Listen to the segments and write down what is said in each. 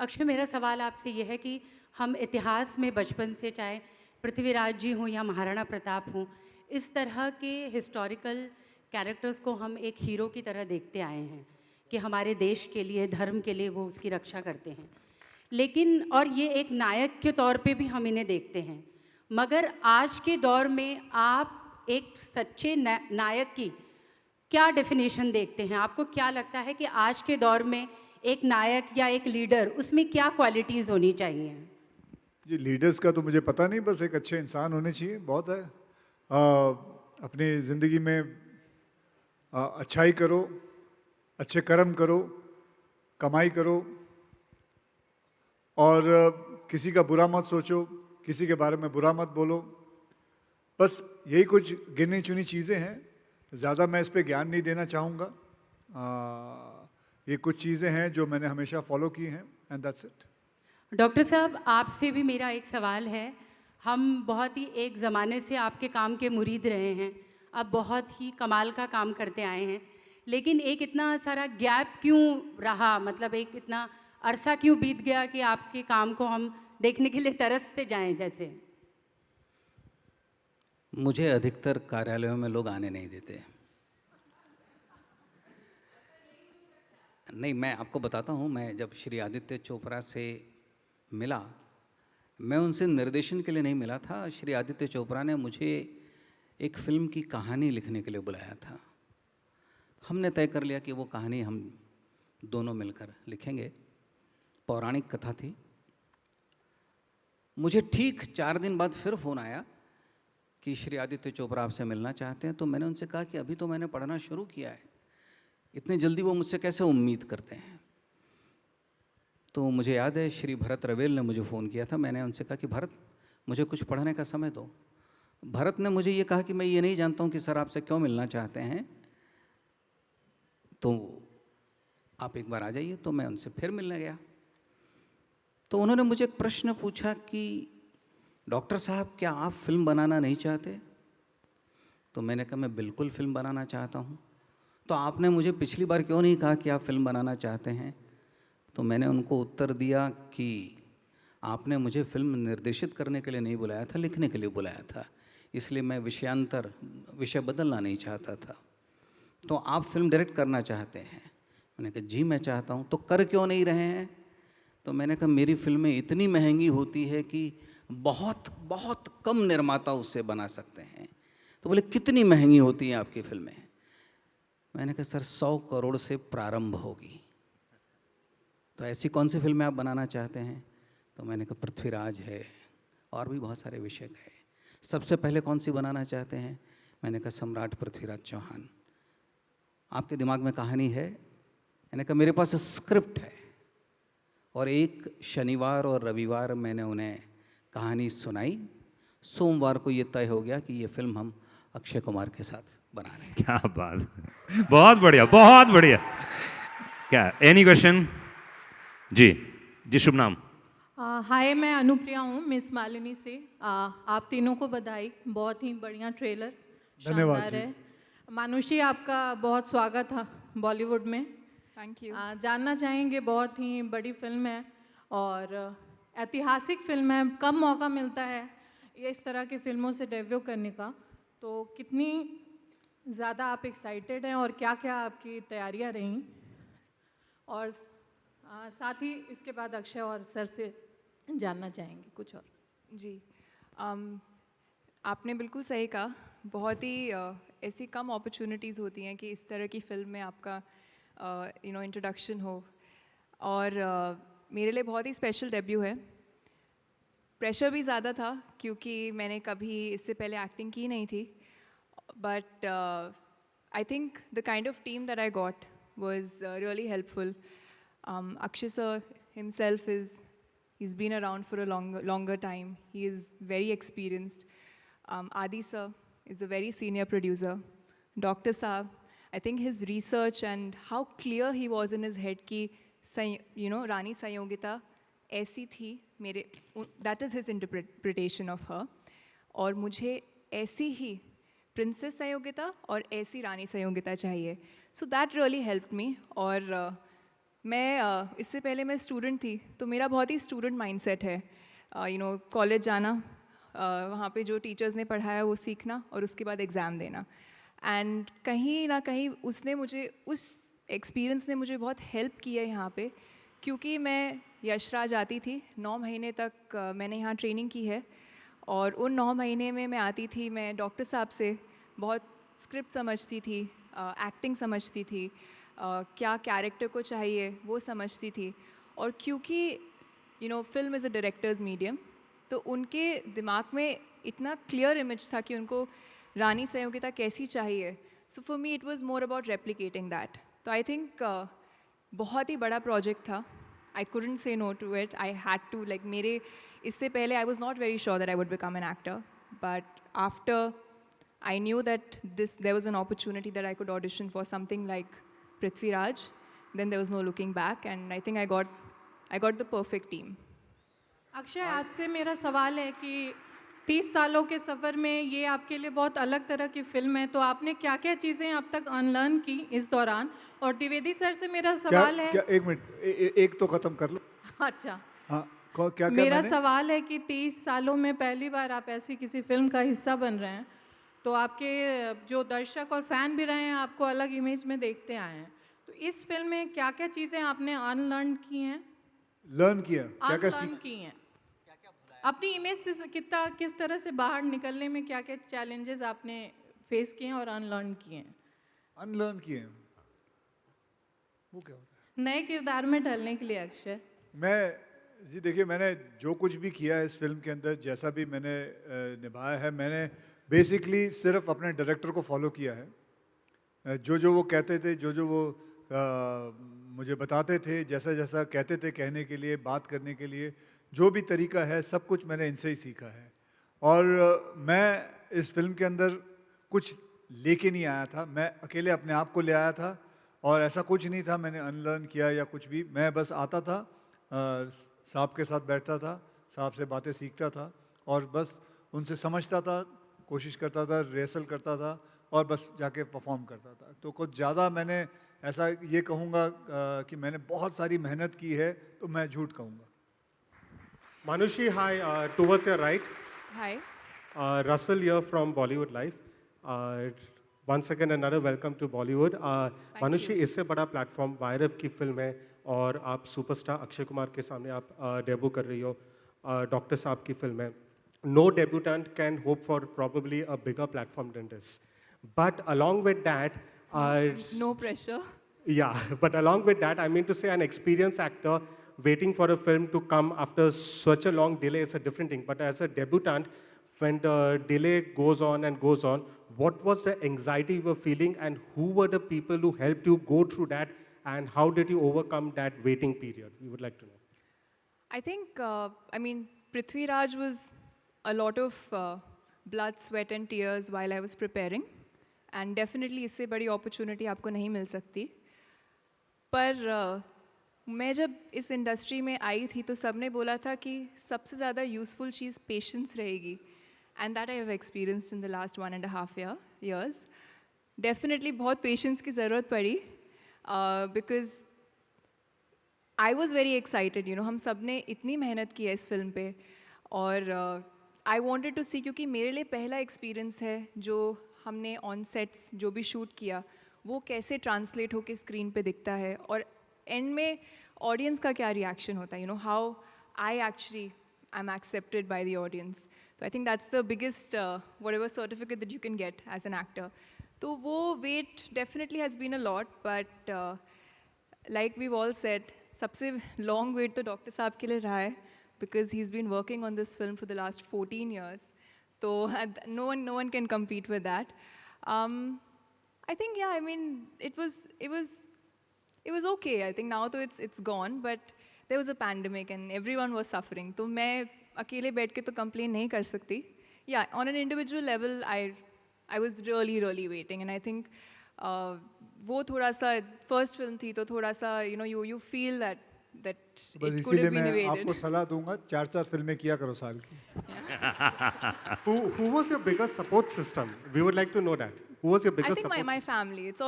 अक्षय, मेरा सवाल आपसे यह है कि हम इतिहास में बचपन से, चाहे पृथ्वीराज जी हों या महाराणा प्रताप हों, इस तरह के हिस्टोरिकल कैरेक्टर्स को हम एक हीरो की तरह देखते आए हैं कि हमारे देश के लिए, धर्म के लिए वो उसकी रक्षा करते हैं। लेकिन और ये एक नायक के तौर पे भी हम इन्हें देखते हैं। मगर आज के दौर में आप एक सच्चे नायक की क्या डेफिनेशन देखते हैं? आपको क्या लगता है कि आज के दौर में एक नायक या एक लीडर, उसमें क्या क्वालिटीज़ होनी चाहिए? जी, लीडर्स का तो मुझे पता नहीं, बस एक अच्छे इंसान होने चाहिए, बहुत है। अपनी ज़िंदगी में अच्छाई करो, अच्छे कर्म करो, कमाई करो, और किसी का बुरा मत सोचो, किसी के बारे में बुरा मत बोलो। बस यही कुछ गिनी चुनी चीज़ें हैं, ज़्यादा मैं इस पे ज्ञान नहीं देना चाहूँगा। ये कुछ चीज़ें हैं जो मैंने हमेशा फॉलो की हैं, एंड दैट्स इट। डॉक्टर साहब, आपसे भी मेरा एक सवाल है। हम बहुत ही एक ज़माने से आपके काम के मुरीद रहे हैं, आप बहुत ही कमाल का काम करते आए हैं, लेकिन एक इतना सारा गैप क्यों रहा? मतलब एक इतना अरसा क्यों बीत गया कि आपके काम को हम देखने के लिए तरसते जाएं जैसे? मुझे अधिकतर कार्यालयों में लोग आने नहीं देते। नहीं, मैं आपको बताता हूँ, मैं जब श्री आदित्य चोपड़ा से मिला, मैं उनसे निर्देशन के लिए नहीं मिला था। श्री आदित्य चोपड़ा ने मुझे एक फिल्म की कहानी लिखने के लिए बुलाया था। हमने तय कर लिया कि वो कहानी हम दोनों मिलकर लिखेंगे। पौराणिक कथा थी। मुझे ठीक 4 दिन बाद फिर फ़ोन आया कि श्री आदित्य चोपड़ा आपसे मिलना चाहते हैं। तो मैंने उनसे कहा कि अभी तो मैंने पढ़ना शुरू किया है, इतनी जल्दी वो मुझसे कैसे उम्मीद करते हैं। तो मुझे याद है श्री भरत रवेल ने मुझे फ़ोन किया था। मैंने उनसे कहा कि भरत, मुझे कुछ पढ़ने का समय दो। भरत ने मुझे ये कहा कि मैं ये नहीं जानता हूँ कि सर आपसे क्यों मिलना चाहते हैं, तो आप एक बार आ जाइए। तो मैं उनसे फिर मिलने गया। तो उन्होंने मुझे एक प्रश्न पूछा कि डॉक्टर साहब, क्या आप फिल्म बनाना नहीं चाहते? तो मैंने कहा मैं बिल्कुल फिल्म बनाना चाहता हूँ। तो आपने मुझे पिछली बार क्यों नहीं कहा कि आप फिल्म बनाना चाहते हैं? तो मैंने उनको उत्तर दिया कि आपने मुझे फिल्म निर्देशित करने के लिए नहीं बुलाया था, लिखने के लिए बुलाया था, इसलिए मैं विषय बदलना नहीं चाहता था। तो आप फिल्म डायरेक्ट करना चाहते हैं? मैंने कहा जी मैं चाहता हूँ। तो कर क्यों नहीं रहे हैं? तो मैंने कहा मेरी फिल्में इतनी महंगी होती है कि बहुत बहुत कम निर्माता उससे बना सकते हैं। तो बोले कितनी महंगी होती हैं आपकी फिल्में? मैंने कहा सर 100 करोड़ से प्रारंभ होगी। तो ऐसी कौन सी फिल्में आप बनाना चाहते हैं? तो मैंने कहा पृथ्वीराज है, और भी बहुत सारे विषय है। सबसे पहले कौन सी बनाना चाहते हैं? मैंने कहा सम्राट पृथ्वीराज चौहान। आपके दिमाग में कहानी है? मैंने कहा मेरे पास स्क्रिप्ट है। और एक शनिवार और रविवार मैंने उन्हें कहानी सुनाई। सोमवार को ये तय हो गया कि ये फिल्म हम अक्षय कुमार के साथ बना रहे हैं। क्या बात, बहुत बढ़िया, बहुत बढ़िया। क्या एनी क्वेश्चन? जी शुभ नाम? हाय, मैं अनुप्रिया हूँ, मिस मालिनी से। आप तीनों को बधाई, बहुत ही बढ़िया ट्रेलर, धन्यवाद शानदार जी। है। मानुषी, आपका बहुत स्वागत है बॉलीवुड में। Thank you. जानना चाहेंगे, बहुत ही बड़ी फिल्म है और ऐतिहासिक फिल्म है, कम मौका मिलता है ये इस तरह की फिल्मों से डेब्यू करने का, तो कितनी ज़्यादा आप एक्साइटेड हैं और क्या क्या आपकी तैयारियां रहीं? और साथ ही इसके बाद अक्षय और सर से जानना चाहेंगे कुछ और। जी, आपने बिल्कुल सही कहा। बहुत ही ऐसी कम अपॉर्चुनिटीज़ होती हैं कि इस तरह की फिल्म में आपका इंट्रोडक्शन हो, और मेरे लिए बहुत ही स्पेशल डेब्यू है। प्रेशर भी ज़्यादा था क्योंकि मैंने कभी इससे पहले एक्टिंग की नहीं थी, but I think the kind of team that I got was really helpful. Akshay sir himself he's been around for a longer time. He is very experienced. Adi sir is a very senior producer. Dr. Saab, I think his research and how clear he was in his head कि Rani Sanyogita ऐसी थी, मेरे that is his interpretation of her, और मुझे ऐसी ही princess Sanyogita और ऐसी रानी संयोगिता चाहिए. So that really helped me. और मैं इससे पहले मैं स्टूडेंट थी, तो मेरा बहुत ही स्टूडेंट माइंडसेट है। कॉलेज जाना, वहाँ पे जो टीचर्स ने पढ़ाया वो सीखना और उसके बाद एग्ज़ाम देना। एंड कहीं ना कहीं उसने मुझे, उस एक्सपीरियंस ने मुझे बहुत हेल्प किया यहाँ पे, क्योंकि मैं यशराज आती थी 9 महीने तक मैंने यहाँ ट्रेनिंग की है, और उन 9 महीने में मैं आती थी, मैं डॉक्टर साहब से बहुत स्क्रिप्ट समझती थी, एक्टिंग समझती थी, क्या कैरेक्टर को चाहिए वो समझती थी। और क्योंकि film is a directors medium, तो उनके दिमाग में इतना क्लियर इमेज था कि उनको रानी संयोगिता कैसी चाहिए। So for me it was more about replicating that. तो आई थिंक बहुत ही बड़ा प्रोजेक्ट था। I couldn't say no to it, I had to, like मेरे इससे पहले I was not very sure that I would become an actor, but after I knew that there was an opportunity that I could audition for something like Prithviraj. Then there was no looking back, and I think I got the perfect team. Akshay, आपसे मेरा सवाल है कि 30 सालों के सफ़र में ये आपके लिए बहुत अलग तरह की फ़िल्म है, तो आपने क्या क्या चीज़ें अब तक अनलर्न की इस दौरान? और द्विवेदी सर से मेरा सवाल है। क्या एक मिनट, एक तो खत्म कर लो। अच्छा, हाँ, क्या मेरा मैंने? सवाल है कि 30 सालों में पहली बार आप ऐसी किसी फिल्म का हिस्सा बन रहे हैं, तो आपके जो दर्शक और फैन भी रहे हैं आपको अलग इमेज में देखते आए हैं, तो इस फिल्म में क्या क्या चीज़ें आपने अनलर्न की हैं? लर्न किया, क्या क्या अनलर्न की हैं? अपनी इमेज से किस तरह से बाहर निकलने में क्या क्या चैलेंजेस आपने फेस किए हैं और अनलर्न किए हैं? अनलर्न किए? वो क्या होता है? नए किरदार में ढलने के लिए अक्षय। जी देखिए, मैंने जो कुछ भी किया है इस फिल्म के अंदर, जैसा भी मैंने निभाया है, मैंने बेसिकली सिर्फ अपने डायरेक्टर को फॉलो किया है। जो वो कहते थे, जो वो मुझे बताते थे, जैसा कहते थे कहने के लिए, बात करने के लिए, जो भी तरीका है, सब कुछ मैंने इनसे ही सीखा है। और मैं इस फिल्म के अंदर कुछ लेके नहीं आया था, मैं अकेले अपने आप को ले आया था, और ऐसा कुछ नहीं था मैंने अनलर्न किया या कुछ भी। मैं बस आता था, साहब के साथ बैठता था, साहब से बातें सीखता था, और बस उनसे समझता था, कोशिश करता था, रिहर्सल करता था, और बस जाके परफॉर्म करता था। तो कुछ ज़्यादा मैंने ऐसा ये कहूँगा कि मैंने बहुत सारी मेहनत की है, तो मैं झूठ कहूँगा। Manushi, hi, towards your right. Hi. Russell here from Bollywood Live. Once again, another welcome to Bollywood. Manushi, इससे बड़ा प्लेटफॉर्म वायरव की फिल्म है, और आप सुपरस्टार अक्षय कुमार के सामने आप डेब्यू कर रही हो। डॉक्टर साहब की फिल्म है। No debutant can hope for probably a bigger platform than this. But along with that, No pressure. yeah, but along with that, I mean to say an experienced actor waiting for a film to come after such a long delay is a different thing. But as a debutant, when the delay goes on and goes on, what was the anxiety you were feeling, and who were the people who helped you go through that, and how did you overcome that waiting period? We would like to know. I think, Prithviraj was a lot of blood, sweat and tears while I was preparing. And definitely इससे बड़ी opportunity आपको नहीं मिल सकती। पर मैं जब इस industry में आई थी, तो सबने बोला था कि सबसे ज़्यादा यूज़फुल चीज़ पेशेंस रहेगी। And that I have experienced in the last 1.5 years. Definitely बहुत पेशेंस की ज़रूरत पड़ी, because I was very excited. हम सब ने इतनी मेहनत की है इस फिल्म पे, और आई वॉन्टेड टू सी, क्योंकि मेरे लिए पहला एक्सपीरियंस है जो हमने ऑन सेट्स जो भी शूट किया वो कैसे ट्रांसलेट होकर स्क्रीन पे दिखता है, और एंड में ऑडियंस का क्या रिएक्शन होता है, how I actually I am accepted by the audience. तो I think that's the biggest whatever certificate that you can get as an actor. तो वो wait definitely has been a lot, but like we all said, सबसे long wait तो doctor साहब के लिए रहा है, because he's been working on this film for the last 14 years. So no one can compete with that. I think, yeah, I mean, it was okay. I think now though it's gone, but there was a pandemic and everyone was suffering. तो मैं अकेले बैठ के तो complain नहीं कर सकती. Yeah, on an individual level, I was really waiting, and I think वो थोड़ा सा first film थी, तो थोड़ा सा you feel that it could have been मैं evaded. आपको सलाह दूंगा, 4 फिल्में किया करो साल की। Who was your biggest support system? We would like to know that. Who was your I biggest think support? my family. It's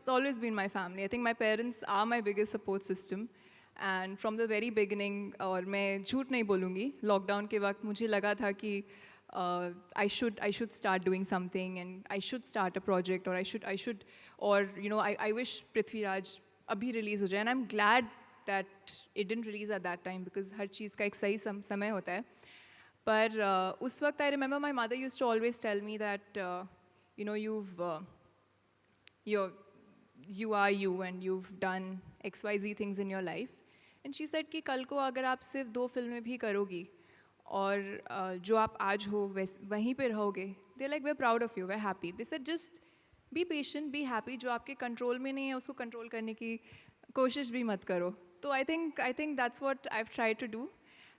always been my family. I think my parents are my biggest support system. And from the very beginning, और मैं झूठ नहीं बोलूँगी, lockdown के वक्त मुझे लगा था कि I should start doing something and I should start a project or I should or you know I wish Prithviraj अभी release हो जाए, and I'm glad that it didn't release at that time because हर चीज़ का एक सही समय होता है. पर उस वक्त I remember my mother used to always tell me that you know you are you and you've done XYZ things in your life. And she said कि कल को अगर आप सिर्फ 2 फिल्में भी करोगी और जो आप आज हो वहीं पे रहोगे, they're like we're proud of you, we're happy. They said just be patient, be happy. जो आपके कंट्रोल में नहीं है उसको कंट्रोल करने की कोशिश भी मत करो. तो I think that's what I've tried to do.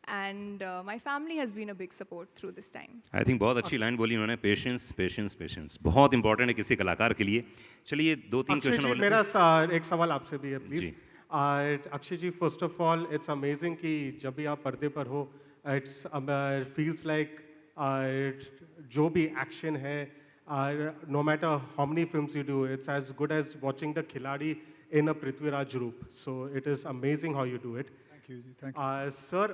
And my family has been a big support through this time. I think बहुत अच्छी लाइन बोली उन्होंने, पेशेंस पेशेंस पेशेंस बहुत इंपॉर्टेंट है किसी कलाकार के लिए. चलिए 2-3 अक्षय क्वेश्चन जी, और लेते मेरा हैं. एक सवाल आपसे भी है प्लीज. जी. Akshay ji, first of all it's amazing कि जब भी आप पर्दे पर हो, इट्स फील्स लाइक जो भी एक्शन है, no matter how many films you do, it's as good as watching the Khiladi in a Prithviraj रूप. So it is amazing how you do it. Thank you ji, thank you. Sir